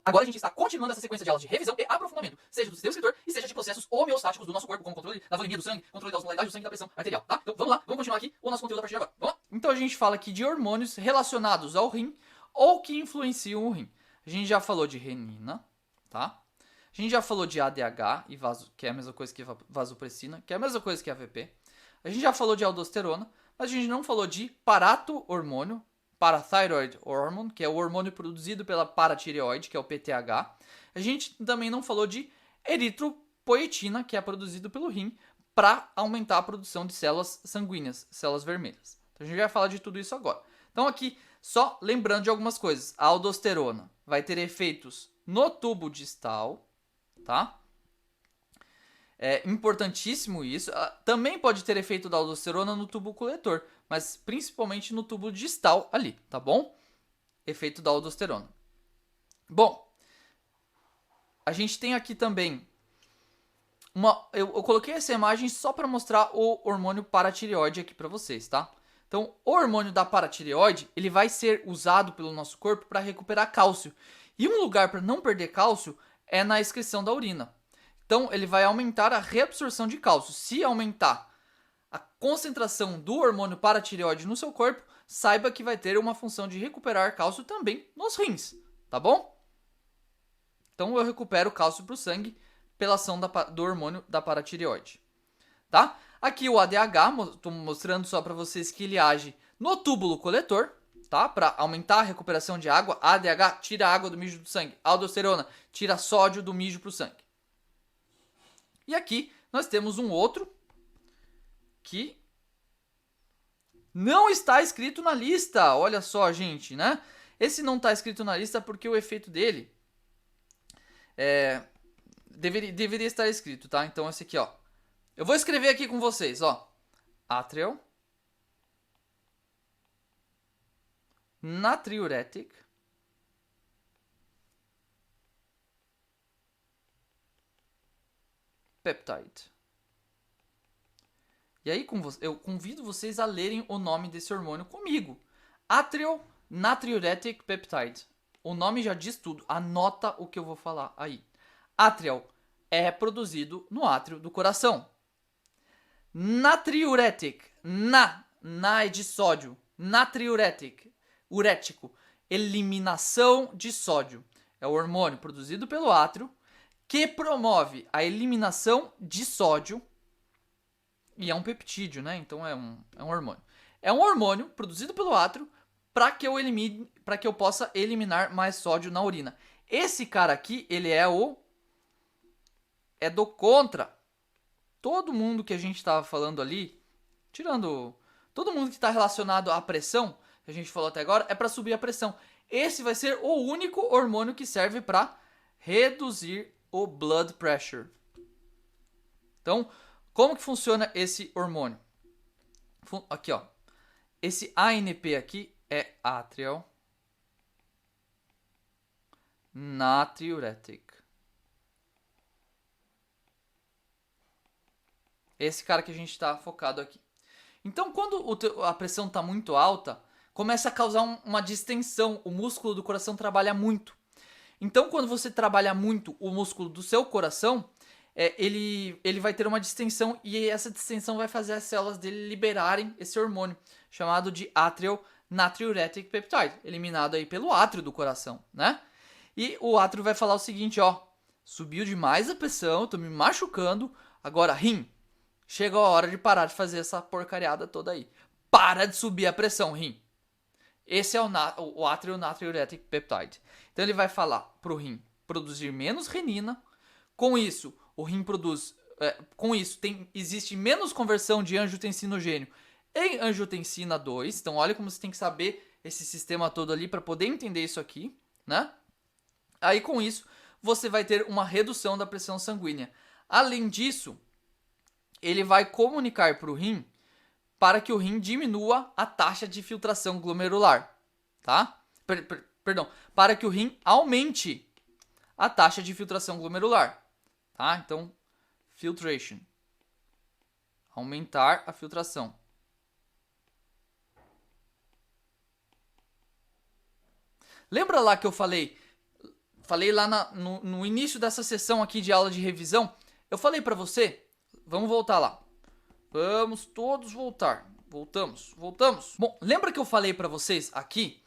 Agora a gente está continuando essa sequência de aulas de revisão e aprofundamento, seja do sistema excretor e seja de processos homeostáticos do nosso corpo, como controle da volemia do sangue, controle da osmolaridade do sangue e da pressão arterial, tá? Então vamos lá, vamos continuar aqui o nosso conteúdo a partir de agora. Vamos lá? Então a gente fala aqui de hormônios relacionados ao rim ou que influenciam o rim. A gente já falou de renina, tá? A gente já falou de ADH, e que é a mesma coisa que vasopressina, que é a mesma coisa que AVP. A gente já falou de aldosterona, mas a gente não falou de parato-hormônio, parathyroid hormone, que é o hormônio produzido pela paratireoide, que é o PTH. A gente também não falou de eritropoetina, que é produzido pelo rim, para aumentar a produção de células sanguíneas, células vermelhas. Então a gente vai falar de tudo isso agora. Então aqui, só lembrando de algumas coisas. A aldosterona vai ter efeitos no tubo distal, tá? É importantíssimo isso. Também pode ter efeito da aldosterona no tubo coletor, mas principalmente no tubo distal ali, tá bom? Efeito da aldosterona. Bom, a gente tem aqui também eu coloquei essa imagem só para mostrar o hormônio paratireoide aqui para vocês, tá? Então, o hormônio da paratireoide, ele vai ser usado pelo nosso corpo para recuperar cálcio. E um lugar para não perder cálcio é na excreção da urina. Então, ele vai aumentar a reabsorção de cálcio. Se aumentar a concentração do hormônio paratireoide no seu corpo, saiba que vai ter uma função de recuperar cálcio também nos rins, tá bom? Então, eu recupero cálcio para o sangue pela ação do hormônio da paratireoide, tá? Aqui o ADH, estou mostrando só para vocês que ele age no túbulo coletor, tá? Para aumentar a recuperação de água. ADH tira água do mijo do sangue. Aldosterona tira sódio do mijo para o sangue. E aqui nós temos um outro que não está escrito na lista. Olha só, gente, né? Esse não está escrito na lista porque o efeito dele deveria estar escrito, tá? Então esse aqui, ó. Eu vou escrever aqui com vocês, ó. Atrial natriuretic peptide. E aí eu convido vocês a lerem o nome desse hormônio comigo. Atrial natriuretic peptide. O nome já diz tudo. Anota o que eu vou falar aí. Atrial é produzido no átrio do coração. Natriuretic. Na é de sódio. Natriuretic. Urético. Eliminação de sódio. É o hormônio produzido pelo átrio que promove a eliminação de sódio. E é um peptídeo, né? Então é um hormônio. É um hormônio produzido pelo átrio para que eu possa eliminar mais sódio na urina. Esse cara aqui, ele é do contra. Todo mundo que a gente estava falando ali, tirando todo mundo que está relacionado à pressão, que a gente falou até agora, é para subir a pressão. Esse vai ser o único hormônio que serve para reduzir o blood pressure. Então, como que funciona esse hormônio? Aqui, ó. Esse ANP aqui é atrial natriuretic. Esse cara que a gente está focado aqui. Então, quando a pressão está muito alta, começa a causar uma distensão. O músculo do coração trabalha muito. Então, quando você trabalha muito o músculo do seu coração, ele vai ter uma distensão e essa distensão vai fazer as células dele liberarem esse hormônio, chamado de atrial natriuretic peptide, eliminado aí pelo átrio do coração, né? E o átrio vai falar o seguinte, ó, subiu demais a pressão, tô me machucando, agora rim, chegou a hora de parar de fazer essa porcariada toda aí. Para de subir a pressão, rim. Esse é o atrial natriuretic peptide. Então ele vai falar pro rim produzir menos renina. Com isso, o rim produz... existe menos conversão de angiotensinogênio em angiotensina 2. Então olha como você tem que saber esse sistema todo ali para poder entender isso aqui, né? Aí com isso, você vai ter uma redução da pressão sanguínea. Além disso, ele vai comunicar para o rim para que o rim diminua a taxa de filtração glomerular, tá? Perdão, para que o rim aumente a taxa de filtração glomerular, tá? Então, filtration, aumentar a filtração. Lembra lá que eu falei falei lá no início dessa sessão aqui de aula de revisão, eu falei pra você, vamos voltar lá. Vamos todos voltar. Voltamos. Bom, lembra que eu falei pra vocês aqui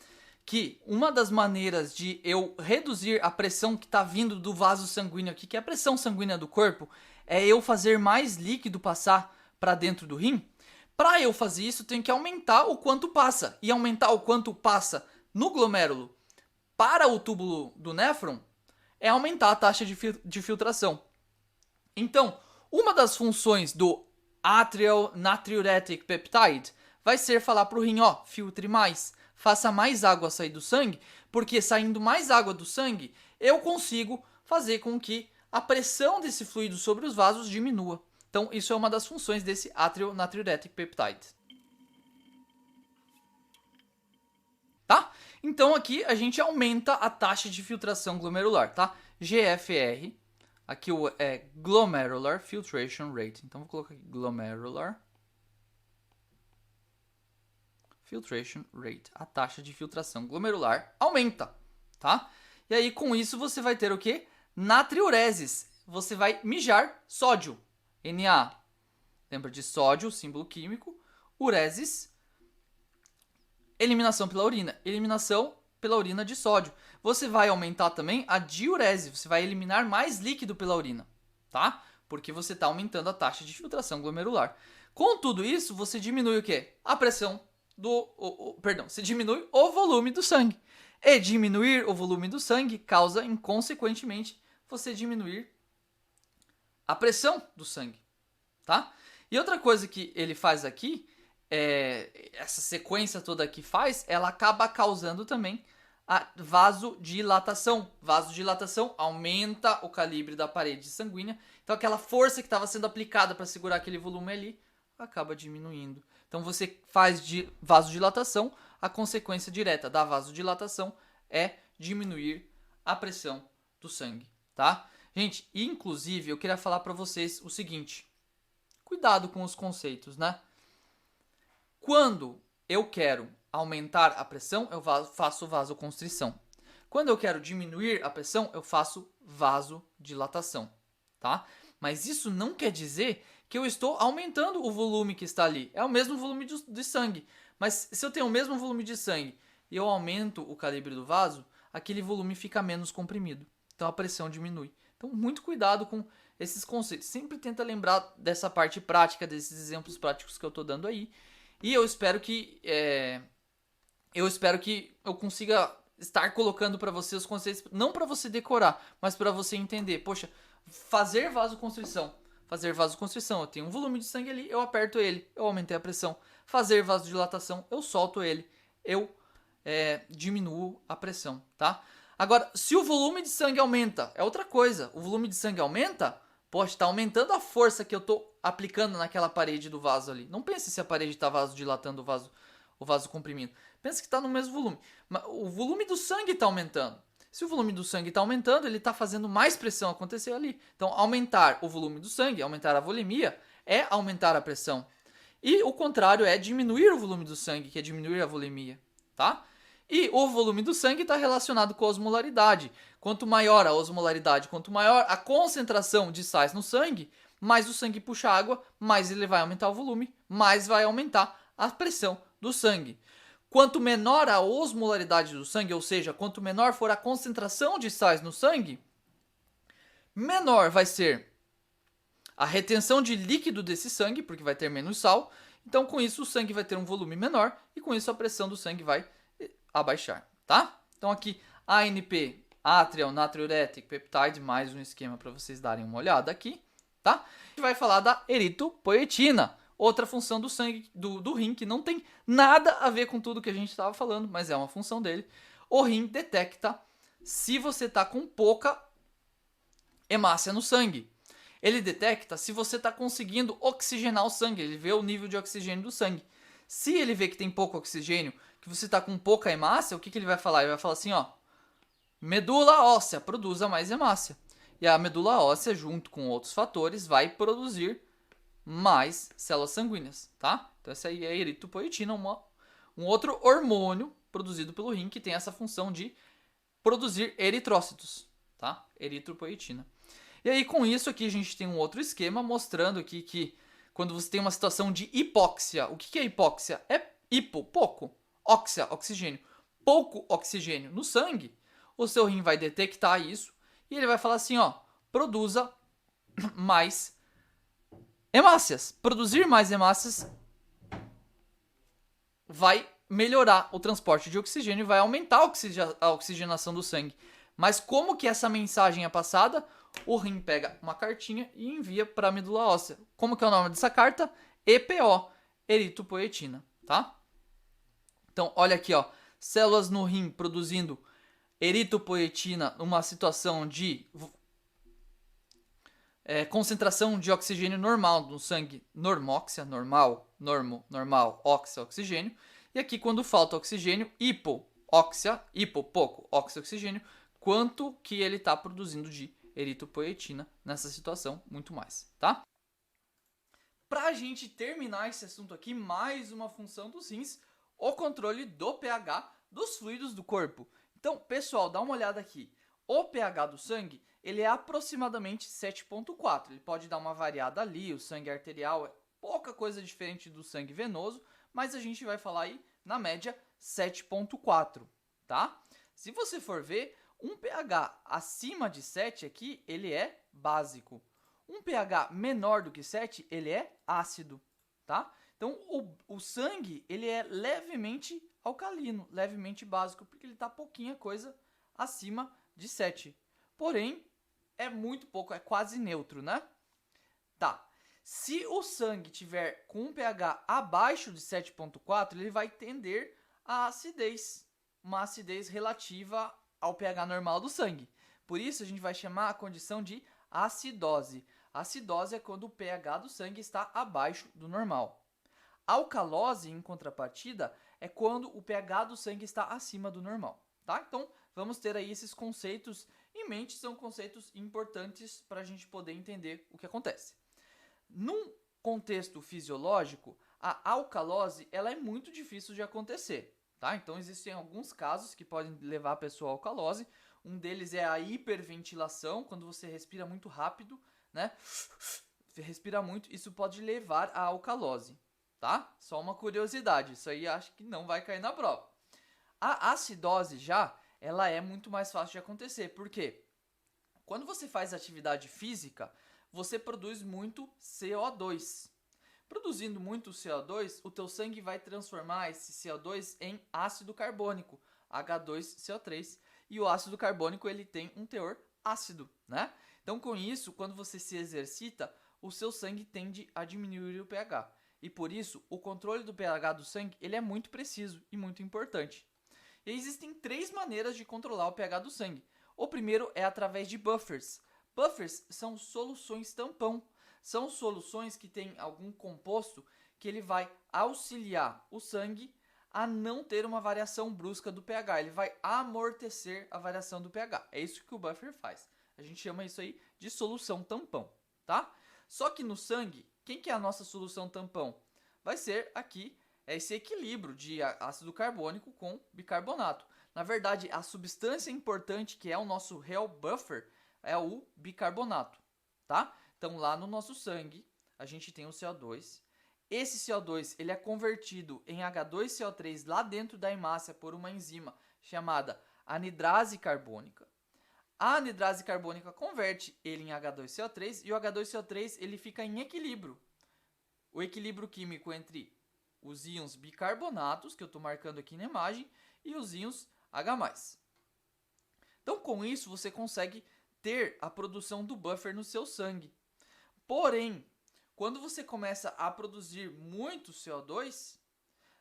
que uma das maneiras de eu reduzir a pressão que está vindo do vaso sanguíneo aqui, que é a pressão sanguínea do corpo, é eu fazer mais líquido passar para dentro do rim? Para eu fazer isso, eu tenho que aumentar o quanto passa. E aumentar o quanto passa no glomérulo para o túbulo do néfron é aumentar a taxa de filtração. Então, uma das funções do atrial natriuretic peptide vai ser falar para o rim, ó, filtre mais, faça mais água sair do sangue, porque saindo mais água do sangue, eu consigo fazer com que a pressão desse fluido sobre os vasos diminua. Então, isso é uma das funções desse atrial natriuretic peptide. Tá? Então, aqui a gente aumenta a taxa de filtração glomerular, tá? GFR, aqui é Glomerular Filtration Rate. Então, vou colocar aqui Glomerular Filtration Rate. A taxa de filtração glomerular aumenta, tá? E aí, com isso, você vai ter o quê? Natriureses. Você vai mijar sódio. Na. Lembra de sódio, símbolo químico. Ureses. Eliminação pela urina. Eliminação pela urina de sódio. Você vai aumentar também a diurese. Você vai eliminar mais líquido pela urina, tá? Porque você está aumentando a taxa de filtração glomerular. Com tudo isso, você diminui o quê? A pressão você diminui o volume do sangue. E diminuir o volume do sangue causa, inconsequentemente, você diminuir a pressão do sangue, tá? E outra coisa que ele faz aqui, essa sequência toda aqui faz, ela acaba causando também a vasodilatação. Vasodilatação aumenta o calibre da parede sanguínea, então aquela força que estava sendo aplicada para segurar aquele volume ali, acaba diminuindo. Então você faz de vasodilatação, a consequência direta da vasodilatação é diminuir a pressão do sangue, tá? Gente, inclusive eu queria falar para vocês o seguinte, cuidado com os conceitos, né? Quando eu quero aumentar a pressão, eu faço vasoconstrição. Quando eu quero diminuir a pressão, eu faço vasodilatação, tá? Mas isso não quer dizer que eu estou aumentando o volume que está ali. É o mesmo volume de sangue. Mas se eu tenho o mesmo volume de sangue e eu aumento o calibre do vaso, aquele volume fica menos comprimido. Então a pressão diminui. Então muito cuidado com esses conceitos. Sempre tenta lembrar dessa parte prática, desses exemplos práticos que eu estou dando aí. E eu espero que eu consiga estar colocando para você os conceitos, não para você decorar, mas para você entender. Poxa, fazer vasoconstrição. Eu tenho um volume de sangue ali, eu aperto ele, eu aumentei a pressão. Fazer vasodilatação, eu solto ele, eu diminuo a pressão, tá? Agora, se o volume de sangue aumenta, é outra coisa. O volume de sangue aumenta, poxa, está aumentando a força que eu estou aplicando naquela parede do vaso ali. Não pense se a parede está vasodilatando o vaso comprimindo. Pensa que está no mesmo volume. Mas o volume do sangue está aumentando. Se o volume do sangue está aumentando, ele está fazendo mais pressão acontecer ali. Então, aumentar o volume do sangue, aumentar a volemia, é aumentar a pressão. E o contrário é diminuir o volume do sangue, que é diminuir a volemia, tá? E o volume do sangue está relacionado com a osmolaridade. Quanto maior a osmolaridade, quanto maior a concentração de sais no sangue, mais o sangue puxa água, mais ele vai aumentar o volume, mais vai aumentar a pressão do sangue. Quanto menor a osmolaridade do sangue, ou seja, quanto menor for a concentração de sais no sangue, menor vai ser a retenção de líquido desse sangue, porque vai ter menos sal. Então, com isso, o sangue vai ter um volume menor e com isso a pressão do sangue vai abaixar, tá? Então, aqui, ANP, Atrial Natriuretic Peptide, mais um esquema para vocês darem uma olhada aqui, tá? A gente vai falar da eritropoetina. Outra função do sangue, do rim, que não tem nada a ver com tudo que a gente estava falando, mas é uma função dele. O rim detecta se você está com pouca hemácia no sangue. Ele detecta se você está conseguindo oxigenar o sangue, ele vê o nível de oxigênio do sangue. Se ele vê que tem pouco oxigênio, que você está com pouca hemácia, o que ele vai falar? Ele vai falar assim, ó, medula óssea, produza mais hemácia. E a medula óssea, junto com outros fatores, vai produzir mais células sanguíneas, tá? Então essa aí é a eritropoetina, um outro hormônio produzido pelo rim que tem essa função de produzir eritrócitos, tá? Eritropoietina. E aí, com isso aqui, a gente tem um outro esquema mostrando aqui que quando você tem uma situação de hipóxia, o que é hipóxia? É hipo, pouco, óxia, oxigênio, pouco oxigênio no sangue, o seu rim vai detectar isso e ele vai falar assim, ó, produza mais hemácias. Produzir mais hemácias vai melhorar o transporte de oxigênio e vai aumentar a oxigenação do sangue. Mas como que essa mensagem é passada? O rim pega uma cartinha e envia para a medula óssea. Como que é o nome dessa carta? EPO, eritropoietina, tá? Então, olha aqui, ó, células no rim produzindo eritropoietina numa situação de concentração de oxigênio normal no sangue, normóxia, normal, normal, óxia, oxigênio. E aqui quando falta oxigênio, hipóxia, pouco, óxia, oxigênio, quanto que ele está produzindo de eritropoietina nessa situação, muito mais, tá? Pra gente terminar esse assunto aqui, mais uma função dos rins, o controle do pH dos fluidos do corpo. Então, pessoal, dá uma olhada aqui. O pH do sangue, ele é aproximadamente 7,4. Ele pode dar uma variada ali, o sangue arterial é pouca coisa diferente do sangue venoso, mas a gente vai falar aí, na média, 7,4, tá? Se você for ver, um pH acima de 7 aqui, ele é básico. Um pH menor do que 7, ele é ácido, tá? Então, o sangue, ele é levemente alcalino, levemente básico, porque ele está pouquinha coisa acima de 7. Porém, é muito pouco, é quase neutro, né? Tá. Se o sangue tiver com um pH abaixo de 7,4, ele vai tender à acidez, uma acidez relativa ao pH normal do sangue. Por isso, a gente vai chamar a condição de acidose. Acidose é quando o pH do sangue está abaixo do normal. Alcalose, em contrapartida, é quando o pH do sangue está acima do normal, tá? Então, vamos ter aí esses conceitos em mente, são conceitos importantes para a gente poder entender o que acontece. Num contexto fisiológico, a alcalose ela é muito difícil de acontecer, tá? Então, existem alguns casos que podem levar a pessoa à alcalose. Um deles é a hiperventilação, quando você respira muito rápido, né? Você respira muito, isso pode levar à alcalose, tá? Só uma curiosidade, isso aí acho que não vai cair na prova. A acidose já, ela é muito mais fácil de acontecer, porque quando você faz atividade física, você produz muito CO2. Produzindo muito CO2, o teu sangue vai transformar esse CO2 em ácido carbônico, H2CO3, e o ácido carbônico ele tem um teor ácido, né? Então, com isso, quando você se exercita, o seu sangue tende a diminuir o pH. E por isso, o controle do pH do sangue ele é muito preciso e muito importante. E existem 3 maneiras de controlar o pH do sangue. O primeiro é através de buffers. Buffers são soluções tampão. São soluções que têm algum composto que ele vai auxiliar o sangue a não ter uma variação brusca do pH. Ele vai amortecer a variação do pH. É isso que o buffer faz. A gente chama isso aí de solução tampão, tá? Só que no sangue, quem que é a nossa solução tampão? Vai ser aqui esse equilíbrio de ácido carbônico com bicarbonato. Na verdade, a substância importante que é o nosso real buffer é o bicarbonato, tá? Então, lá no nosso sangue, a gente tem o CO2. Esse CO2 ele é convertido em H2CO3 lá dentro da hemácia por uma enzima chamada anidrase carbônica. A anidrase carbônica converte ele em H2CO3 e o H2CO3 ele fica em equilíbrio. O equilíbrio químico entre os íons bicarbonatos, que eu estou marcando aqui na imagem, e os íons H+. Então, com isso, você consegue ter a produção do buffer no seu sangue. Porém, quando você começa a produzir muito CO2,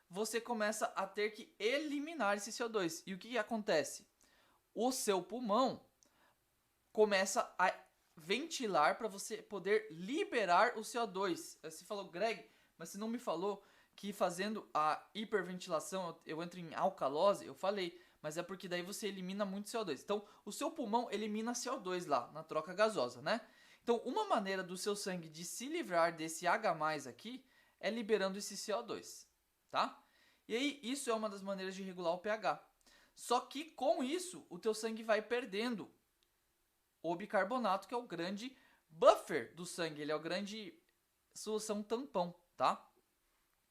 você começa a ter que eliminar esse CO2. E o que acontece? O seu pulmão começa a ventilar para você poder liberar o CO2. Você falou, Greg, mas você não me falou que fazendo a hiperventilação eu entro em alcalose? Eu falei, mas é porque daí você elimina muito CO2. Então, o seu pulmão elimina CO2 lá na troca gasosa, né? Então, uma maneira do seu sangue de se livrar desse H+ aqui é liberando esse CO2, tá? E aí, isso é uma das maneiras de regular o pH. Só que com isso, o teu sangue vai perdendo o bicarbonato, que é o grande buffer do sangue. Ele é o grande solução tampão, tá?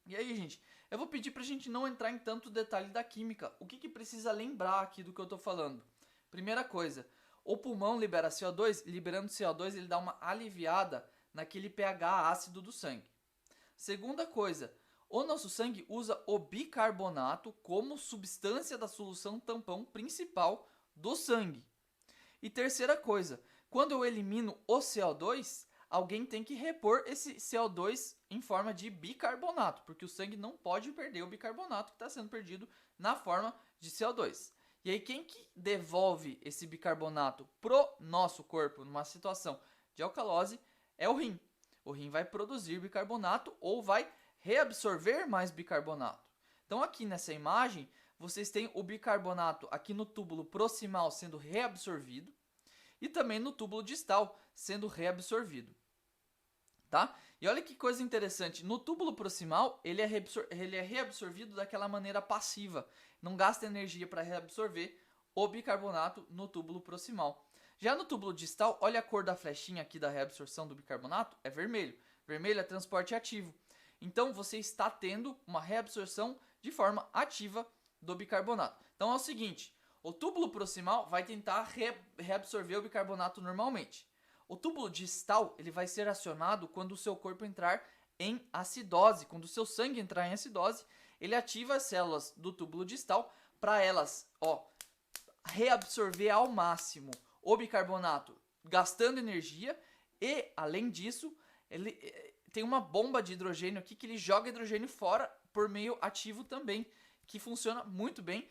E aí, gente, eu vou pedir pra gente não entrar em tanto detalhe da química. O que precisa lembrar aqui do que eu tô falando? Primeira coisa, o pulmão libera CO2, liberando CO2 ele dá uma aliviada naquele pH ácido do sangue. Segunda coisa, o nosso sangue usa o bicarbonato como substância da solução tampão principal do sangue. E terceira coisa, quando eu elimino o CO2, alguém tem que repor esse CO2 em forma de bicarbonato, porque o sangue não pode perder o bicarbonato que está sendo perdido na forma de CO2. E aí quem que devolve esse bicarbonato pro nosso corpo numa situação de alcalose é o rim. O rim vai produzir bicarbonato ou vai reabsorver mais bicarbonato. Então aqui nessa imagem, vocês têm o bicarbonato aqui no túbulo proximal sendo reabsorvido e também no túbulo distal sendo reabsorvido. Tá? E olha que coisa interessante, no túbulo proximal ele é reabsorvido daquela maneira passiva, não gasta energia para reabsorver o bicarbonato no túbulo proximal. Já no túbulo distal, olha a cor da flechinha aqui da reabsorção do bicarbonato, é vermelho. Vermelho é transporte ativo. Então você está tendo uma reabsorção de forma ativa do bicarbonato. Então é o seguinte, o túbulo proximal vai tentar reabsorver o bicarbonato normalmente. O túbulo distal ele vai ser acionado quando o seu corpo entrar em acidose. Quando o seu sangue entrar em acidose, ele ativa as células do túbulo distal para elas reabsorver ao máximo o bicarbonato, gastando energia. E, além disso, ele tem uma bomba de hidrogênio aqui que ele joga hidrogênio fora por meio ativo também, que funciona muito bem.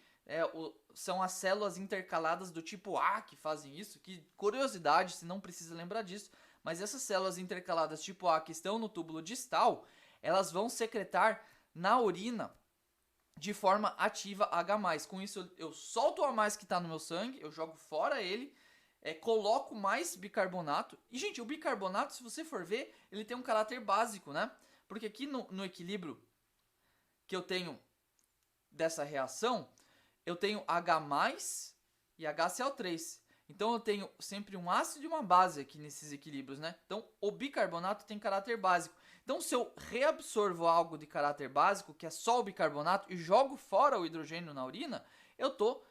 São as células intercaladas do tipo A que fazem isso. Que curiosidade, se não precisa lembrar disso, mas essas células intercaladas tipo A que estão no túbulo distal, elas vão secretar na urina de forma ativa H+. Com isso eu solto o A+ que está no meu sangue, eu jogo fora ele, coloco mais bicarbonato. E, gente, o bicarbonato, se você for ver, ele tem um caráter básico, né? Porque aqui no equilíbrio que eu tenho dessa reação, eu tenho H+ e HCl3. Então eu tenho sempre um ácido e uma base aqui nesses equilíbrios, né? Então o bicarbonato tem caráter básico. Então se eu reabsorvo algo de caráter básico, que é só o bicarbonato, e jogo fora o hidrogênio na urina, eu tô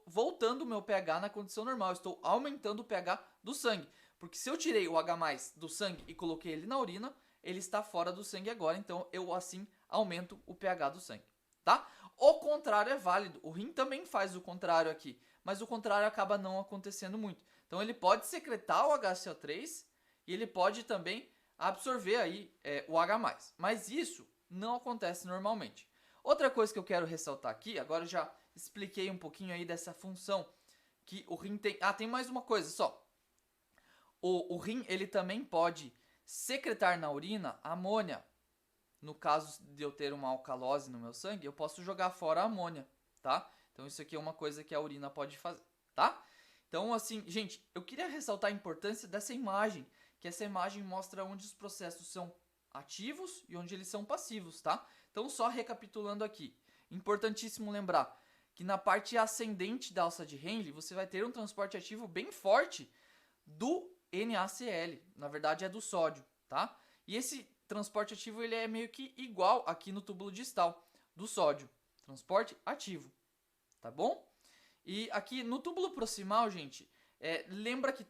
voltando o meu pH na condição normal. Eu estou aumentando o pH do sangue. Porque se eu tirei o H+ do sangue e coloquei ele na urina, ele está fora do sangue agora. Então eu assim aumento o pH do sangue, tá? O contrário é válido. O rim também faz o contrário aqui, mas o contrário acaba não acontecendo muito. Então ele pode secretar o HCl3 e ele pode também absorver aí o H+. Mas isso não acontece normalmente. Outra coisa que eu quero ressaltar aqui, agora eu já expliquei um pouquinho aí dessa função que o rim tem. Tem mais uma coisa só. O rim ele também pode secretar na urina amônia. No caso de eu ter uma alcalose no meu sangue, eu posso jogar fora a amônia, tá? Então isso aqui é uma coisa que a urina pode fazer, tá? Então assim, gente, eu queria ressaltar a importância dessa imagem, que essa imagem mostra onde os processos são ativos e onde eles são passivos, tá? Então só recapitulando aqui, importantíssimo lembrar que na parte ascendente da alça de Henle, você vai ter um transporte ativo bem forte do NaCl, na verdade é do sódio, tá? E esse transporte ativo ele é meio que igual aqui no túbulo distal do sódio, transporte ativo, tá bom? E aqui no túbulo proximal, gente, lembra que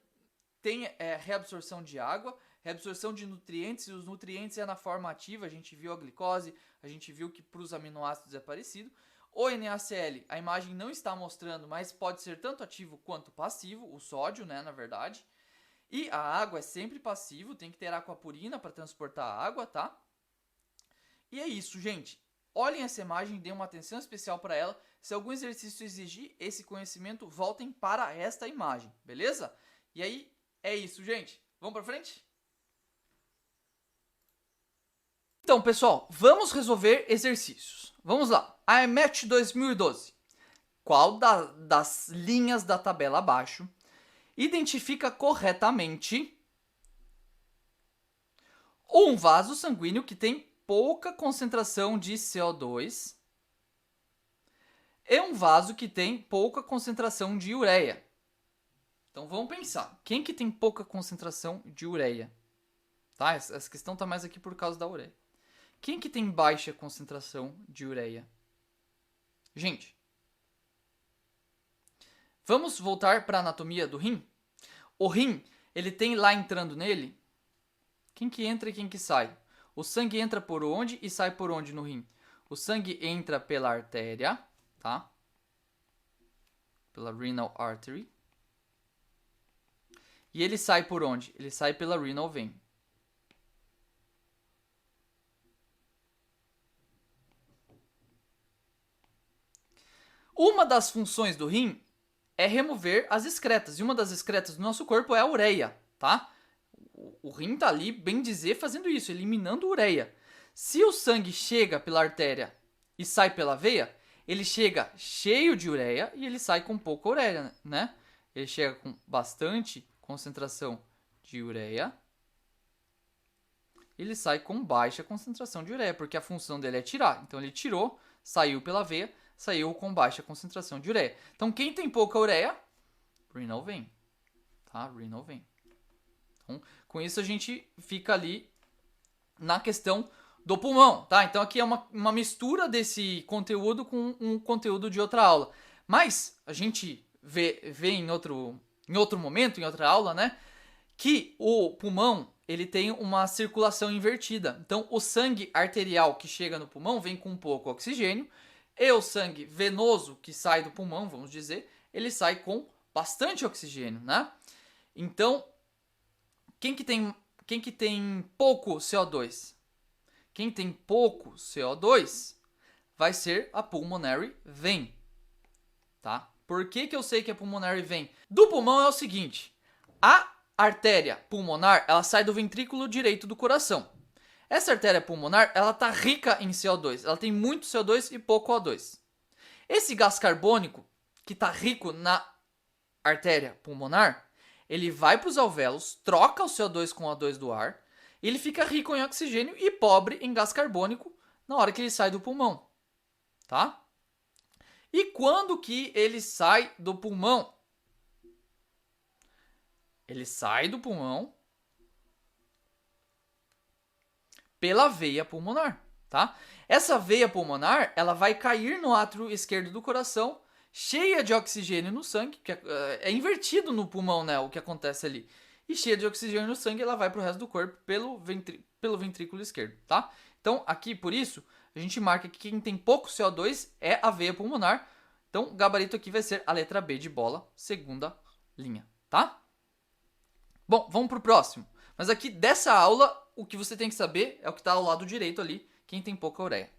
tem reabsorção de água, reabsorção de nutrientes, e os nutrientes é na forma ativa, a gente viu a glicose, a gente viu que para os aminoácidos é parecido. O NaCl, a imagem não está mostrando, mas pode ser tanto ativo quanto passivo, o sódio, né, na verdade. E a água é sempre passivo, tem que ter aquaporina para transportar a água, tá? E é isso, gente. Olhem essa imagem, dêem uma atenção especial para ela. Se algum exercício exigir esse conhecimento, voltem para esta imagem, beleza? E aí, é isso, gente. Vamos para frente? Então, pessoal, vamos resolver exercícios. Vamos lá. IMAT 2012. Qual das linhas da tabela abaixo identifica corretamente um vaso sanguíneo que tem pouca concentração de CO2 e um vaso que tem pouca concentração de ureia. Então vamos pensar, quem que tem pouca concentração de ureia? Tá? Essa questão está mais aqui por causa da ureia. Quem que tem baixa concentração de ureia? Gente, vamos voltar para a anatomia do rim? O rim, ele tem lá entrando nele, quem que entra e quem que sai? O sangue entra por onde e sai por onde no rim? O sangue entra pela artéria, tá? Pela renal artery. E ele sai por onde? Ele sai pela renal vein. Uma das funções do rim é remover as excretas. E uma das excretas do nosso corpo é a ureia, tá? O rim tá ali, bem dizer, fazendo isso, eliminando ureia. Se o sangue chega pela artéria e sai pela veia, ele chega cheio de ureia e ele sai com pouca ureia, né? Ele chega com bastante concentração de ureia. Ele sai com baixa concentração de ureia, porque a função dele é tirar. Então ele tirou, saiu pela veia, saiu com baixa concentração de ureia. Então quem tem pouca ureia? Renal vein. Tá? Renal vein. Então, com isso a gente fica ali na questão do pulmão, tá? Então aqui é uma mistura desse conteúdo com um conteúdo de outra aula. Mas a gente vê em outro momento, em outra aula, né? Que o pulmão, ele tem uma circulação invertida. Então o sangue arterial que chega no pulmão vem com pouco oxigênio. E o sangue venoso que sai do pulmão, vamos dizer, ele sai com bastante oxigênio, né? Então, quem que tem pouco CO2? Quem tem pouco CO2 vai ser a pulmonary vein, tá? Por que eu sei que é pulmonary vein? Do pulmão é o seguinte, a artéria pulmonar, ela sai do ventrículo direito do coração. Essa artéria pulmonar, ela tá rica em CO2, ela tem muito CO2 e pouco O2. Esse gás carbônico, que tá rico na artéria pulmonar, ele vai para os alvéolos, troca o CO2 com o O2 do ar, e ele fica rico em oxigênio e pobre em gás carbônico na hora que ele sai do pulmão, tá? E quando que ele sai do pulmão? Ele sai do pulmão pela veia pulmonar, tá? Essa veia pulmonar, ela vai cair no átrio esquerdo do coração, cheia de oxigênio no sangue, que é invertido no pulmão, né, o que acontece ali. E cheia de oxigênio no sangue, ela vai para o resto do corpo pelo ventrículo esquerdo, tá? Então, aqui, por isso, a gente marca que quem tem pouco CO2 é a veia pulmonar. Então, o gabarito aqui vai ser a letra B de bola, segunda linha, tá? Bom, vamos pro próximo. Mas aqui, dessa aula, o que você tem que saber é o que está ao lado direito ali, quem tem pouca ureia.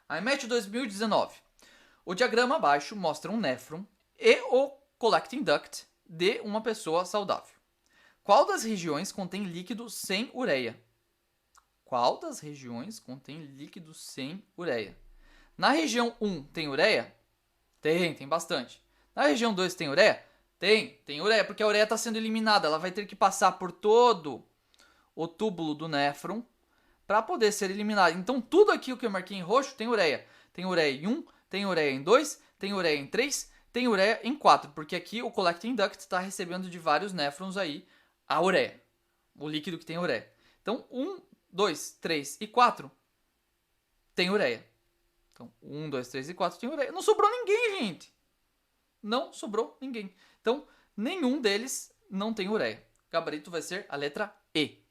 A EMET 2019. O diagrama abaixo mostra um néfron e o collecting duct de uma pessoa saudável. Qual das regiões contém líquido sem ureia? Qual das regiões contém líquido sem ureia? Na região 1 tem ureia? Tem bastante. Na região 2 tem ureia? Tem ureia, porque a ureia está sendo eliminada. Ela vai ter que passar por todo o túbulo do néfron para poder ser eliminada. Então, tudo aqui o que eu marquei em roxo tem ureia. Tem ureia em 1, tem ureia em 2, tem ureia em 3, tem ureia em 4. Porque aqui o collecting duct está recebendo de vários néfrons aí a ureia. O líquido que tem ureia. Então, 1, 2, 3 e 4 tem ureia. Então, 1, 2, 3 e 4 tem ureia. Não sobrou ninguém, gente. Não sobrou ninguém. Então, nenhum deles não tem ureia. O gabarito vai ser a letra E.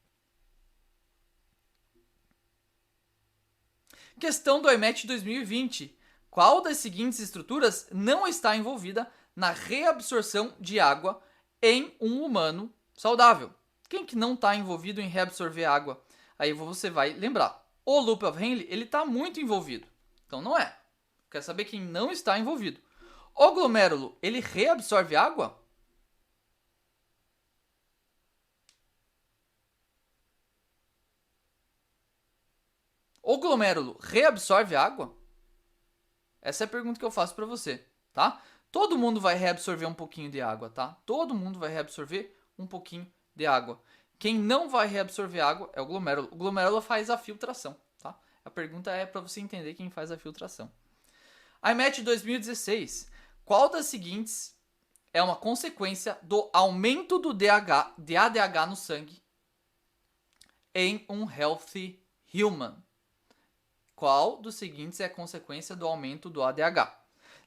Questão do EMET 2020. Qual das seguintes estruturas não está envolvida na reabsorção de água em um humano saudável? Quem que não está envolvido em reabsorver água? Aí você vai lembrar. O loop of Henle, ele está muito envolvido. Então não é. Quer saber quem não está envolvido. O glomérulo, ele reabsorve água? O glomérulo reabsorve água? Essa é a pergunta que eu faço para você, tá? Todo mundo vai reabsorver um pouquinho de água, tá? Todo mundo vai reabsorver um pouquinho de água. Quem não vai reabsorver água é o glomérulo. O glomérulo faz a filtração, tá? A pergunta é para você entender quem faz a filtração. IMATch 2016. Qual das seguintes é uma consequência do aumento do ADH no sangue em um healthy human? Qual dos seguintes é a consequência do aumento do ADH?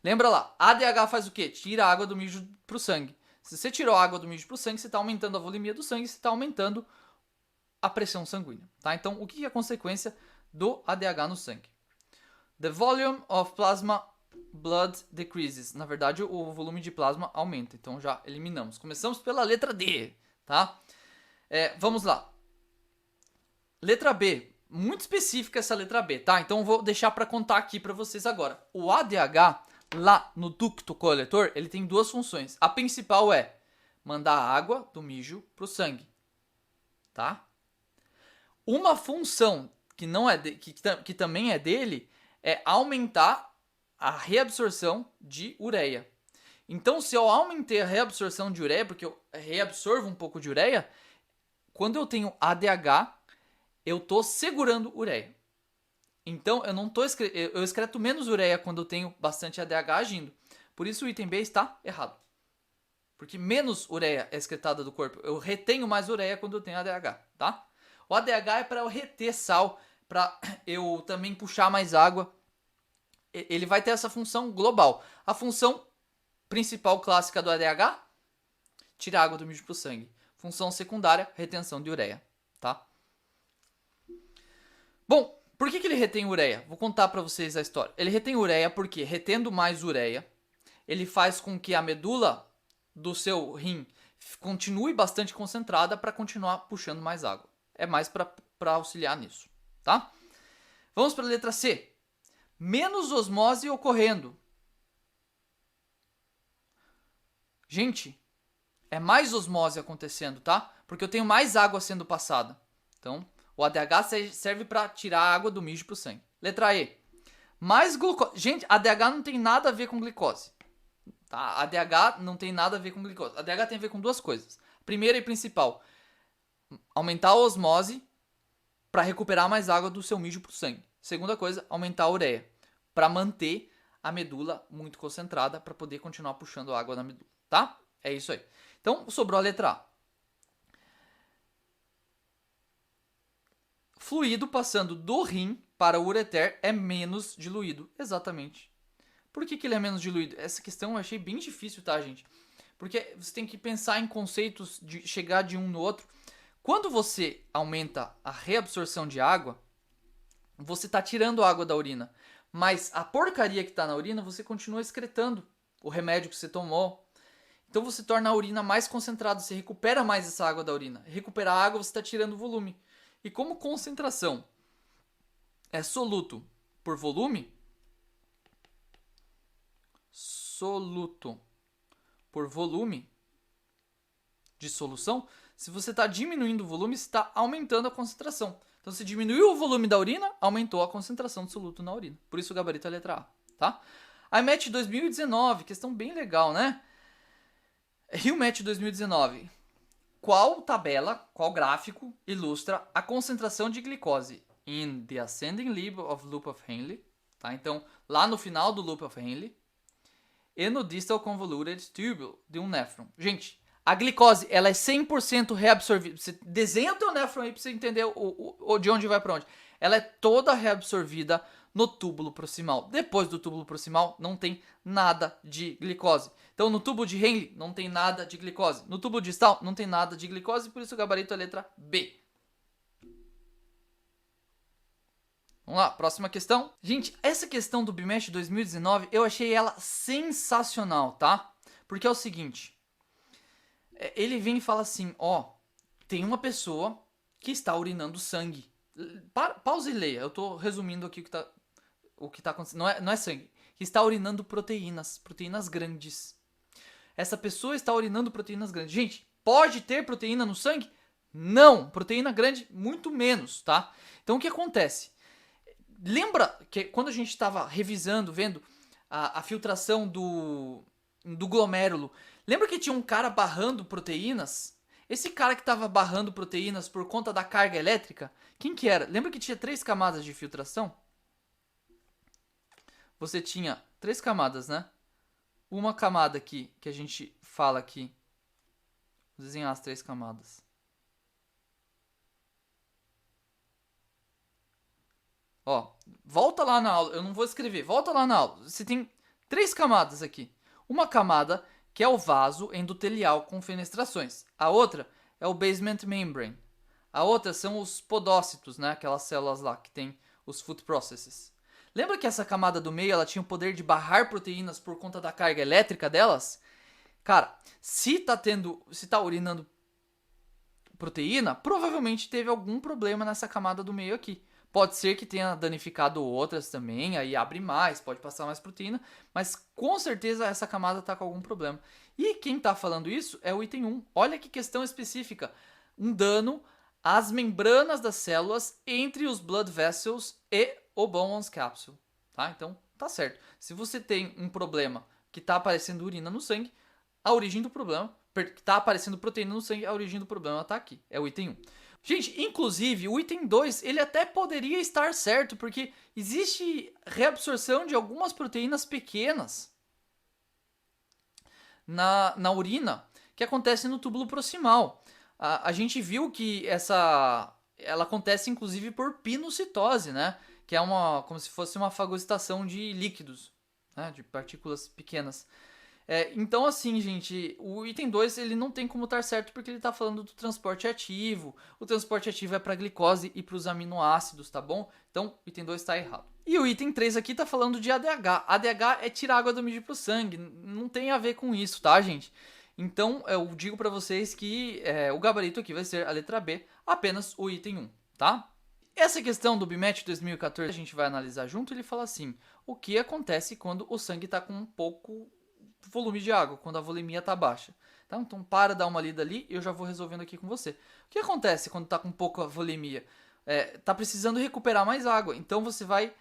Lembra lá, ADH faz o quê? Tira a água do mijo pro sangue. Se você tirou a água do mijo pro sangue, você está aumentando a volemia do sangue, você está aumentando a pressão sanguínea. Tá? Então, o que é a consequência do ADH no sangue? The volume of plasma blood decreases. Na verdade, o volume de plasma aumenta. Então, já eliminamos. Começamos pela letra D. Tá? Vamos lá. Letra B. Muito específica essa letra B, tá? Então, vou deixar para contar aqui para vocês agora. O ADH, lá no ducto coletor, ele tem duas funções. A principal é mandar água do mijo pro sangue. Tá? Uma função que, não é que também é dele é aumentar a reabsorção de ureia. Então, se eu aumentei a reabsorção de ureia, porque eu reabsorvo um pouco de ureia, quando eu tenho ADH, eu estou segurando ureia. Então, eu excreto menos ureia quando eu tenho bastante ADH agindo. Por isso, o item B está errado. Porque menos ureia é excretada do corpo. Eu retenho mais ureia quando eu tenho ADH, tá? O ADH é para eu reter sal, para eu também puxar mais água. Ele vai ter essa função global. A função principal clássica do ADH, tirar água do mijo para o sangue. Função secundária, retenção de ureia, tá? Bom, por que ele retém ureia? Vou contar para vocês a história. Ele retém ureia porque, retendo mais ureia, ele faz com que a medula do seu rim continue bastante concentrada para continuar puxando mais água. É mais para auxiliar nisso, tá? Vamos para a letra C. Menos osmose ocorrendo. Gente, é mais osmose acontecendo, tá? Porque eu tenho mais água sendo passada. Então, o ADH serve para tirar a água do mijo pro sangue. Letra E. Mais glucose. Gente, ADH não tem nada a ver com glicose. Tá? ADH não tem nada a ver com glicose. ADH tem a ver com duas coisas. Primeira e principal, aumentar a osmose para recuperar mais água do seu mijo pro sangue. Segunda coisa, aumentar a ureia para manter a medula muito concentrada para poder continuar puxando água na medula, tá? É isso aí. Então, sobrou a letra A. Fluido passando do rim para o ureter é menos diluído. Exatamente. Por que ele é menos diluído? Essa questão eu achei bem difícil, tá, gente? Porque você tem que pensar em conceitos de chegar de um no outro. Quando você aumenta a reabsorção de água, você está tirando água da urina. Mas a porcaria que está na urina, você continua excretando o remédio que você tomou. Então você torna a urina mais concentrada, você recupera mais essa água da urina. Recuperar a água, você está tirando volume. E como concentração é soluto por volume, soluto por volume de solução, se você está diminuindo o volume, você está aumentando a concentração. Então, se diminuiu o volume da urina, aumentou a concentração de soluto na urina. Por isso o gabarito é a letra A, tá? IMATch 2019, questão bem legal, né? HuMATch 2019. Qual tabela, qual gráfico ilustra a concentração de glicose in the ascending loop of Henle, tá? Então, lá no final do loop of Henle, e no distal convoluted tubule de um néfron. Gente, a glicose, ela é 100% reabsorvida. Você desenha o teu néfron aí pra você entender de onde vai para onde. Ela é toda reabsorvida no túbulo proximal. Depois do túbulo proximal, não tem nada de glicose. Então, no tubo de Henle, não tem nada de glicose. No tubo distal, não tem nada de glicose. Por isso, o gabarito é a letra B. Vamos lá, próxima questão. Gente, essa questão do BIMATch 2019, eu achei ela sensacional, tá? Porque é o seguinte... Ele vem e fala assim, ó, tem uma pessoa que está urinando sangue. Pausa e leia, eu estou resumindo aqui o que tá acontecendo. Não é sangue, que está urinando proteínas grandes. Essa pessoa está urinando proteínas grandes. Gente, pode ter proteína no sangue? Não, proteína grande, muito menos, tá? Então, o que acontece? Lembra que quando a gente estava revisando, vendo a filtração do glomérulo, lembra que tinha um cara barrando proteínas? Esse cara que estava barrando proteínas por conta da carga elétrica, quem que era? Lembra que tinha 3 camadas de filtração? Você tinha três camadas, né? Uma camada aqui, que a gente fala aqui. Vou desenhar as três camadas. Ó, volta lá na aula. Eu não vou escrever. Volta lá na aula. Você tem três camadas aqui. Uma camada que é o vaso endotelial com fenestrações. A outra é o basement membrane. A outra são os podócitos, né? Aquelas células lá que tem os food processes. Lembra que essa camada do meio ela tinha o poder de barrar proteínas por conta da carga elétrica delas? Cara, se tá urinando proteína, provavelmente teve algum problema nessa camada do meio aqui. Pode ser que tenha danificado outras também, aí abre mais, pode passar mais proteína, mas com certeza essa camada está com algum problema. E quem está falando isso é o item 1. Olha que questão específica. Um dano às membranas das células entre os blood vessels e o bone on capsule. Tá? Então, tá certo. Se você tem um problema que está aparecendo urina no sangue, a origem do problema, que está aparecendo proteína no sangue, a origem do problema está aqui. É o item 1. Gente, inclusive, o item 2, ele até poderia estar certo, porque existe reabsorção de algumas proteínas pequenas na urina, que acontece no túbulo proximal. A gente viu que ela acontece, inclusive, por pinocitose, né? Que é como se fosse uma fagocitação de líquidos, né? De partículas pequenas. Então, assim, gente, o item 2 ele não tem como estar certo porque ele está falando do transporte ativo. O transporte ativo é para a glicose e para os aminoácidos, tá bom? Então, o item 2 está errado. E o item 3 aqui está falando de ADH. ADH é tirar água do mídia para o sangue. Não tem a ver com isso, tá, gente? Então, eu digo para vocês que o gabarito aqui vai ser a letra B, apenas o item 1, tá? Essa questão do BIMET 2014 a gente vai analisar junto. Ele fala assim, o que acontece quando o sangue está com um pouco volume de água, quando a volemia está baixa. Tá? Então para dar uma lida ali e eu já vou resolvendo aqui com você. O que acontece quando está com pouca volemia? Está precisando recuperar mais água, então você vai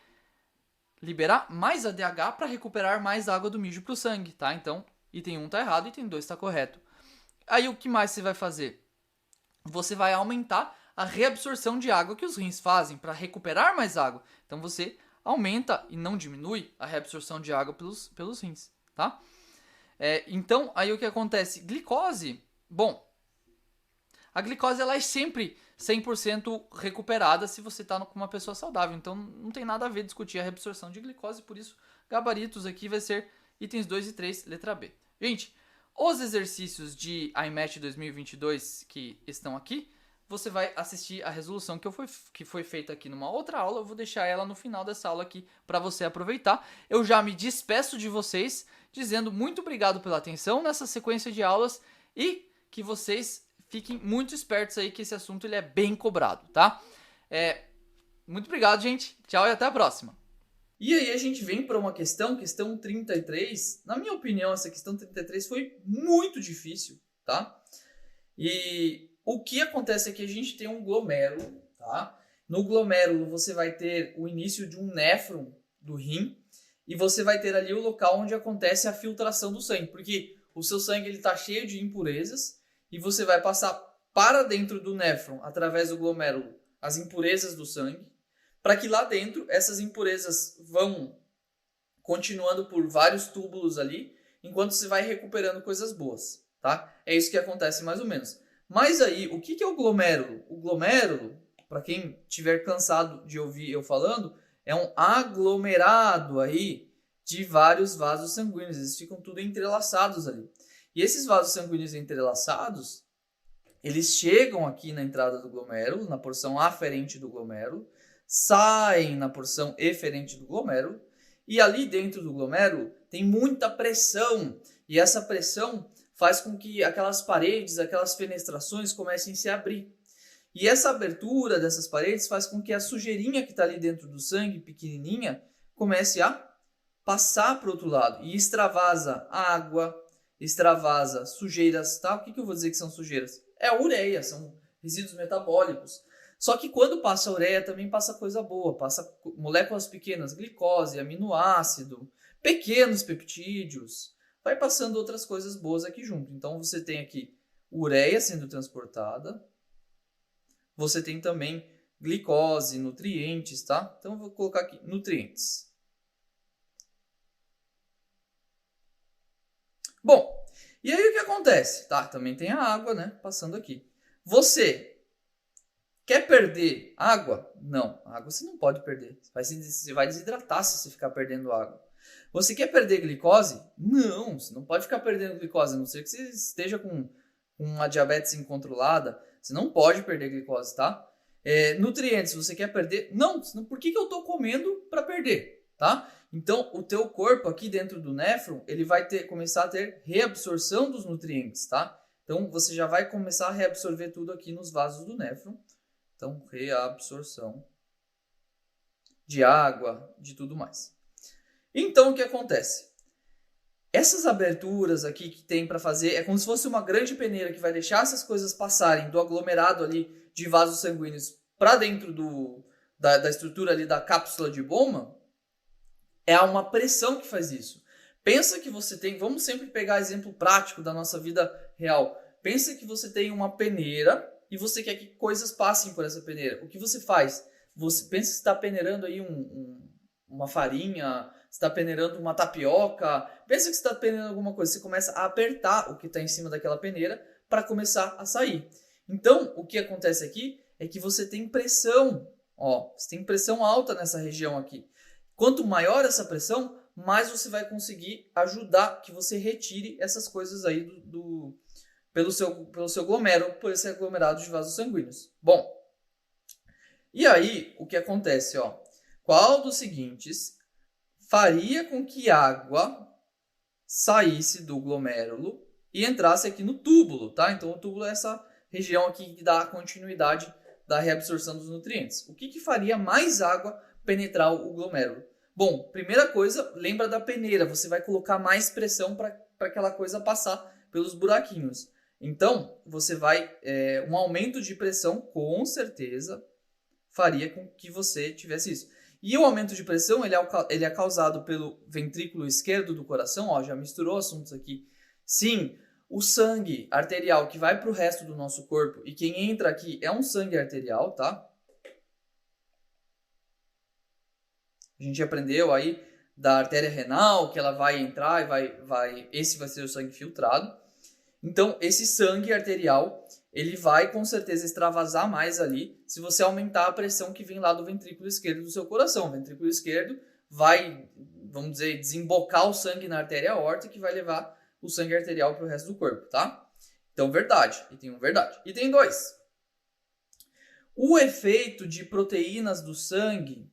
liberar mais ADH para recuperar mais água do mijo para o sangue. Tá? Então item 1 está errado, item 2 está correto. Aí o que mais você vai fazer? Você vai aumentar a reabsorção de água que os rins fazem para recuperar mais água. Então você aumenta e não diminui a reabsorção de água pelos rins. Tá? Então, aí o que acontece? Glicose, bom, a glicose ela é sempre 100% recuperada se você está com uma pessoa saudável. Então, não tem nada a ver discutir a reabsorção de glicose, por isso, gabaritos aqui vai ser itens 2 e 3, letra B. Gente, os exercícios de IMAT 2022 que estão aqui, você vai assistir a resolução que foi feita aqui numa outra aula. Eu vou deixar ela no final dessa aula aqui para você aproveitar. Eu já me despeço de vocês, dizendo muito obrigado pela atenção nessa sequência de aulas e que vocês fiquem muito espertos aí que esse assunto ele é bem cobrado, tá? Muito obrigado, gente. Tchau e até a próxima. E aí a gente vem para uma questão 33. Na minha opinião, essa questão 33 foi muito difícil, tá? E o que acontece é que a gente tem um glomérulo, tá? No glomérulo você vai ter o início de um néfron do rim e você vai ter ali o local onde acontece a filtração do sangue, porque o seu sangue está cheio de impurezas e você vai passar para dentro do néfron, através do glomérulo, as impurezas do sangue, para que lá dentro essas impurezas vão continuando por vários túbulos ali, enquanto você vai recuperando coisas boas, tá? É isso que acontece mais ou menos. Mas aí, o que é o glomérulo? O glomérulo, para quem estiver cansado de ouvir eu falando, é um aglomerado aí de vários vasos sanguíneos. Eles ficam tudo entrelaçados ali. E esses vasos sanguíneos entrelaçados, eles chegam aqui na entrada do glomérulo, na porção aferente do glomérulo, saem na porção eferente do glomérulo, e ali dentro do glomérulo tem muita pressão. E essa pressão faz com que aquelas paredes, aquelas fenestrações comecem a se abrir. E essa abertura dessas paredes faz com que a sujeirinha que está ali dentro do sangue, pequenininha, comece a passar para o outro lado. E extravasa água, extravasa sujeiras, tá? O que eu vou dizer que são sujeiras? É a ureia, são resíduos metabólicos. Só que quando passa a ureia também passa coisa boa, passa moléculas pequenas, glicose, aminoácido, pequenos peptídeos, vai passando outras coisas boas aqui junto. Então você tem aqui ureia sendo transportada, você tem também glicose, nutrientes, tá? Então eu vou colocar aqui nutrientes. Bom, e aí o que acontece? Tá, também tem a água, né, passando aqui. Você quer perder água? Não, água você não pode perder. Você vai desidratar se você ficar perdendo água. Você quer perder glicose? Não, você não pode ficar perdendo glicose, a não ser que você esteja com uma diabetes incontrolada. Você não pode perder glicose, tá? Nutrientes, você quer perder? Não, por que eu estou comendo para perder, tá? Então, o teu corpo aqui dentro do néfron, ele vai começar a ter reabsorção dos nutrientes, tá? Então, você já vai começar a reabsorver tudo aqui nos vasos do néfron. Então, reabsorção de água, de tudo mais. Então, o que acontece? Essas aberturas aqui que tem para fazer é como se fosse uma grande peneira que vai deixar essas coisas passarem do aglomerado ali de vasos sanguíneos para dentro da estrutura ali da cápsula de Bowman. É uma pressão que faz isso. Pensa que você tem, vamos sempre pegar exemplo prático da nossa vida real. Pensa que você tem uma peneira e você quer que coisas passem por essa peneira. O que você faz? Você pensa que está peneirando aí uma farinha, está peneirando uma tapioca, pensa que está peneirando alguma coisa, você começa a apertar o que está em cima daquela peneira para começar a sair. Então, o que acontece aqui é que você tem pressão, você tem pressão alta nessa região aqui. Quanto maior essa pressão, mais você vai conseguir ajudar que você retire essas coisas aí pelo seu glomérulo, por esse aglomerado de vasos sanguíneos. Bom, e aí o que acontece? Qual dos seguintes faria com que água saísse do glomérulo e entrasse aqui no túbulo, tá? Então, o túbulo é essa região aqui que dá a continuidade da reabsorção dos nutrientes. O que faria mais água penetrar o glomérulo? Bom, primeira coisa, lembra da peneira. Você vai colocar mais pressão para aquela coisa passar pelos buraquinhos. Então, você vai... um aumento de pressão, com certeza, faria com que você tivesse isso. E o aumento de pressão, ele é causado pelo ventrículo esquerdo do coração. Já misturou assuntos aqui. Sim, o sangue arterial que vai para o resto do nosso corpo e quem entra aqui é um sangue arterial, tá? A gente aprendeu aí da artéria renal, que ela vai entrar e esse vai ser o sangue filtrado. Então, esse sangue arterial, ele vai com certeza extravasar mais ali se você aumentar a pressão que vem lá do ventrículo esquerdo do seu coração. O ventrículo esquerdo vai, vamos dizer, desembocar o sangue na artéria aorta que vai levar o sangue arterial para o resto do corpo, tá? Então, verdade. E tem um verdade. E tem dois. O efeito de proteínas do sangue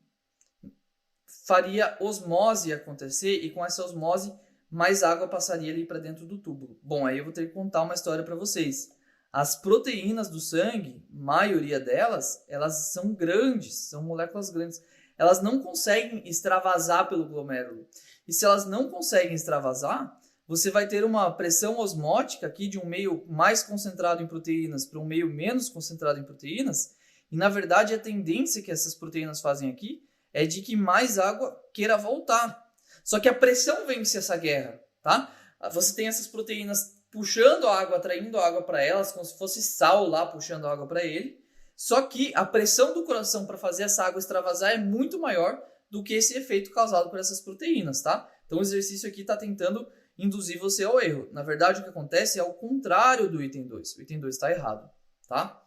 faria osmose acontecer e com essa osmose mais água passaria ali para dentro do túbulo. Bom, aí eu vou ter que contar uma história para vocês. As proteínas do sangue, maioria delas, elas são grandes, são moléculas grandes. Elas não conseguem extravasar pelo glomérulo. E se elas não conseguem extravasar, você vai ter uma pressão osmótica aqui de um meio mais concentrado em proteínas para um meio menos concentrado em proteínas. E, na verdade, a tendência que essas proteínas fazem aqui é de que mais água queira voltar. Só que a pressão vence essa guerra, tá? Você tem essas proteínas puxando a água, atraindo a água para elas, como se fosse sal lá puxando a água para ele. Só que a pressão do coração para fazer essa água extravasar é muito maior do que esse efeito causado por essas proteínas, tá? Então o exercício aqui está tentando induzir você ao erro. Na verdade, o que acontece é o contrário do item 2. O item 2 está errado, tá?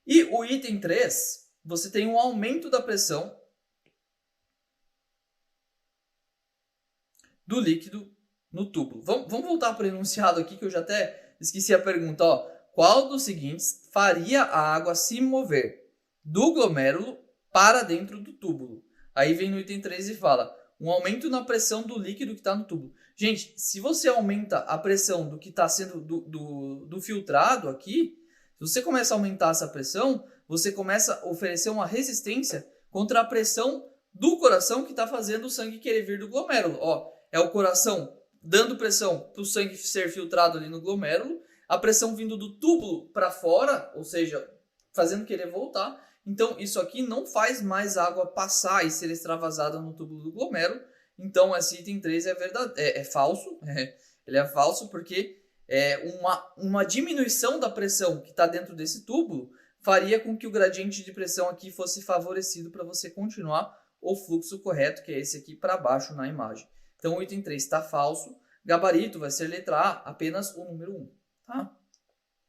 E o item 3, você tem um aumento da pressão do líquido no túbulo. Vamos voltar para o enunciado aqui, que eu já até esqueci a pergunta. Qual dos seguintes faria a água se mover do glomérulo para dentro do túbulo? Aí vem no item 3 e fala, um aumento na pressão do líquido que está no túbulo. Gente, se você aumenta a pressão do que está sendo do filtrado aqui, se você começa a aumentar essa pressão, você começa a oferecer uma resistência contra a pressão do coração que está fazendo o sangue querer vir do glomérulo. É o coração dando pressão para o sangue ser filtrado ali no glomérulo, a pressão vindo do túbulo para fora, ou seja, fazendo querer voltar. Então, isso aqui não faz mais água passar e ser extravasada no túbulo do glomérulo. Então, esse item 3 é falso. Ele é falso porque uma diminuição da pressão que está dentro desse túbulo faria com que o gradiente de pressão aqui fosse favorecido para você continuar o fluxo correto, que é esse aqui para baixo na imagem. Então, o item 3 está falso. gabarito vai ser letra A, apenas o número 1. Tá?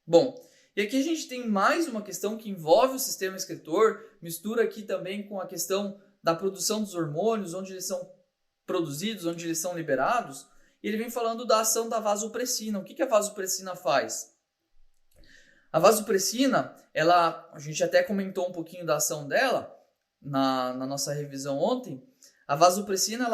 Bom, e aqui a gente tem mais uma questão que envolve o sistema excretor, mistura aqui também com a questão da produção dos hormônios, onde eles são produzidos, onde eles são liberados. E ele vem falando da ação da vasopressina. O que a vasopressina faz? A vasopressina, a gente até comentou um pouquinho da ação dela na nossa revisão ontem. A vasopressina,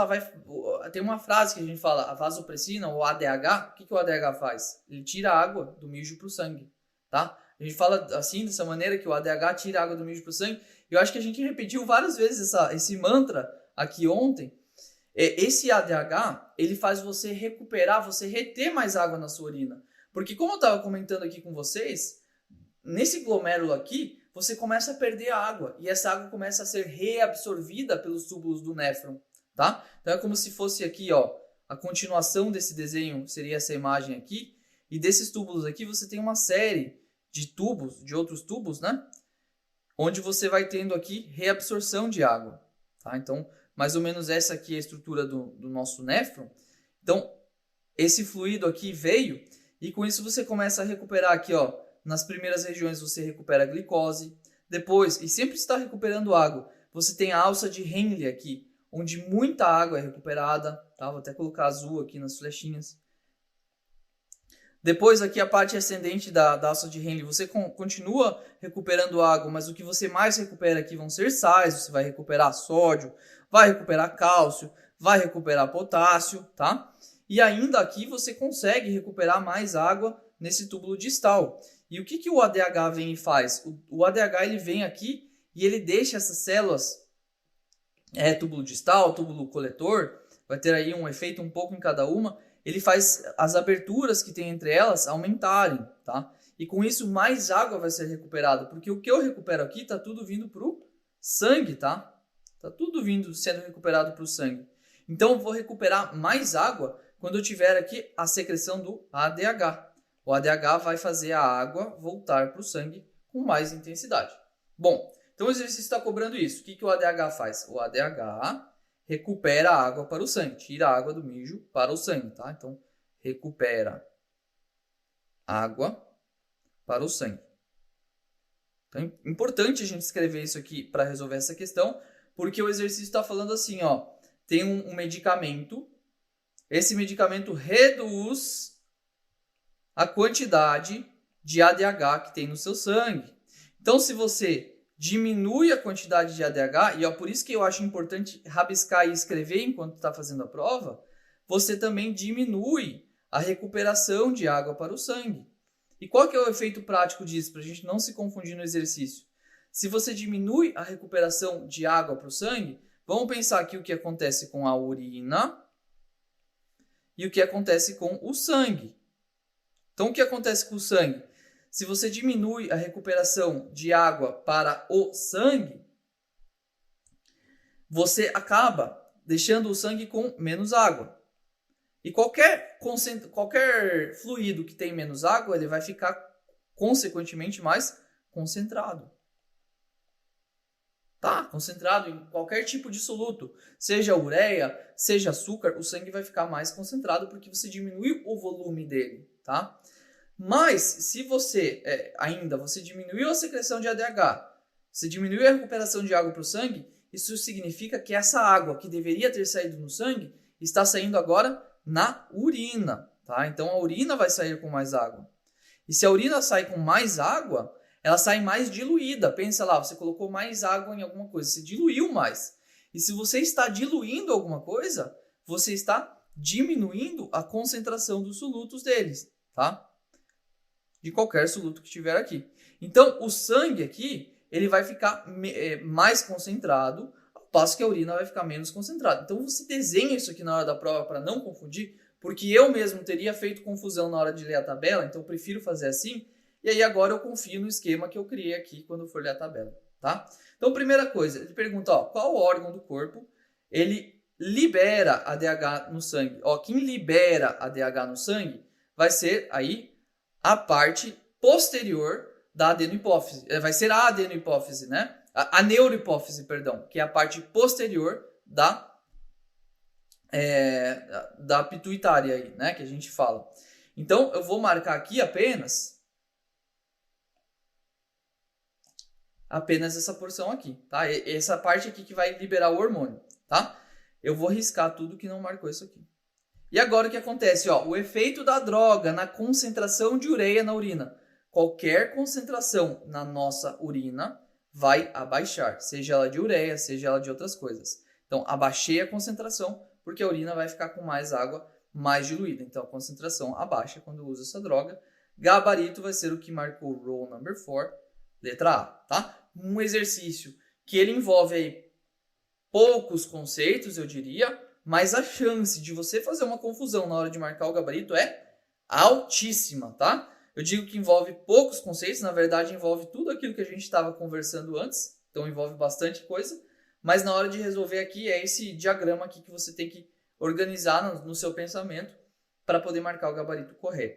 tem uma frase que a gente fala, a vasopressina, ou ADH, o que o ADH faz? Ele tira a água do mijo para o sangue, tá? A gente fala assim, dessa maneira, que o ADH tira a água do mijo para o sangue. Eu acho que a gente repetiu várias vezes esse mantra aqui ontem. Esse ADH, ele faz você recuperar, você reter mais água na sua urina. Porque como eu estava comentando aqui com vocês, nesse glomérulo aqui, você começa a perder a água. E essa água começa a ser reabsorvida pelos túbulos do néfron, tá? Então é como se fosse aqui, ó, a continuação desse desenho seria essa imagem aqui. E desses túbulos aqui, você tem uma série de tubos, de outros tubos, né? Onde você vai tendo aqui reabsorção de água, tá? Então, mais ou menos essa aqui é a estrutura do nosso néfron. Então, esse fluido aqui veio e com isso você começa a recuperar aqui, ó. Nas primeiras regiões você recupera a glicose. Depois, e sempre está recuperando água, você tem a alça de Henle aqui, onde muita água é recuperada, tá? Vou até colocar azul aqui nas flechinhas. Depois aqui a parte ascendente da alça de Henle, você continua recuperando água, mas o que você mais recupera aqui vão ser sais, você vai recuperar sódio, vai recuperar cálcio, vai recuperar potássio, tá? E ainda aqui você consegue recuperar mais água nesse túbulo distal. E o que o ADH vem e faz? O ADH ele vem aqui e ele deixa essas células, túbulo distal, túbulo coletor, vai ter aí um efeito um pouco em cada uma, ele faz as aberturas que tem entre elas aumentarem, tá? E com isso mais água vai ser recuperada, porque o que eu recupero aqui está tudo vindo para o sangue, tá? Está tudo sendo recuperado para o sangue. Então eu vou recuperar mais água quando eu tiver aqui a secreção do ADH. O ADH vai fazer a água voltar para o sangue com mais intensidade. Bom, então o exercício está cobrando isso. O que o ADH faz? O ADH recupera a água para o sangue, tira a água do mijo para o sangue, tá? Então, recupera água para o sangue. Então, é importante a gente escrever isso aqui para resolver essa questão, porque o exercício está falando assim, ó, tem um medicamento, esse medicamento reduz a quantidade de ADH que tem no seu sangue. Então, se você diminui a quantidade de ADH, e é por isso que eu acho importante rabiscar e escrever enquanto está fazendo a prova, você também diminui a recuperação de água para o sangue. E qual que é o efeito prático disso, para a gente não se confundir no exercício? Se você diminui a recuperação de água para o sangue, vamos pensar aqui o que acontece com a urina e o que acontece com o sangue. Então, o que acontece com o sangue? Se você diminui a recuperação de água para o sangue, você acaba deixando o sangue com menos água. E qualquer fluido que tem menos água, ele vai ficar, consequentemente, mais concentrado. Tá? Concentrado em qualquer tipo de soluto. Seja ureia, seja açúcar, o sangue vai ficar mais concentrado porque você diminuiu o volume dele, tá? Mas, se você você diminuiu a secreção de ADH, você diminuiu a recuperação de água para o sangue, isso significa que essa água que deveria ter saído no sangue está saindo agora na urina, tá? Então, a urina vai sair com mais água. E se a urina sai com mais água, ela sai mais diluída. Pensa lá, você colocou mais água em alguma coisa, você diluiu mais. E se você está diluindo alguma coisa, você está diminuindo a concentração dos solutos deles, tá? De qualquer soluto que tiver aqui. Então, o sangue aqui, ele vai ficar mais concentrado, ao passo que a urina vai ficar menos concentrada. Então, você desenha isso aqui na hora da prova para não confundir, porque eu mesmo teria feito confusão na hora de ler a tabela, então eu prefiro fazer assim, e aí agora eu confio no esquema que eu criei aqui quando eu for ler a tabela, tá? Então, primeira coisa, ele pergunta, ó, qual órgão do corpo ele libera ADH no sangue? Ó, quem libera ADH no sangue vai ser aí a parte posterior da adenohipófise. Vai ser a adenohipófise, né? A neurohipófise, perdão, que é a parte posterior da da pituitária aí, né, que a gente fala. Então, eu vou marcar aqui apenas essa porção aqui, tá? Essa parte aqui que vai liberar o hormônio, tá? Eu vou riscar tudo que não marcou isso aqui. E agora o que acontece? Ó, o efeito da droga na concentração de ureia na urina. Qualquer concentração na nossa urina vai abaixar, seja ela de ureia, seja ela de outras coisas. Então, abaixei a concentração, porque a urina vai ficar com mais água, mais diluída. Então, a concentração abaixa quando eu uso essa droga. Gabarito vai ser o que marcou row number 4, letra A, tá? Um exercício que ele envolve aí poucos conceitos, eu diria, mas a chance de você fazer uma confusão na hora de marcar o gabarito é altíssima, tá? Eu digo que envolve poucos conceitos, na verdade envolve tudo aquilo que a gente estava conversando antes, então envolve bastante coisa, mas na hora de resolver aqui é esse diagrama aqui que você tem que organizar no seu pensamento para poder marcar o gabarito correto.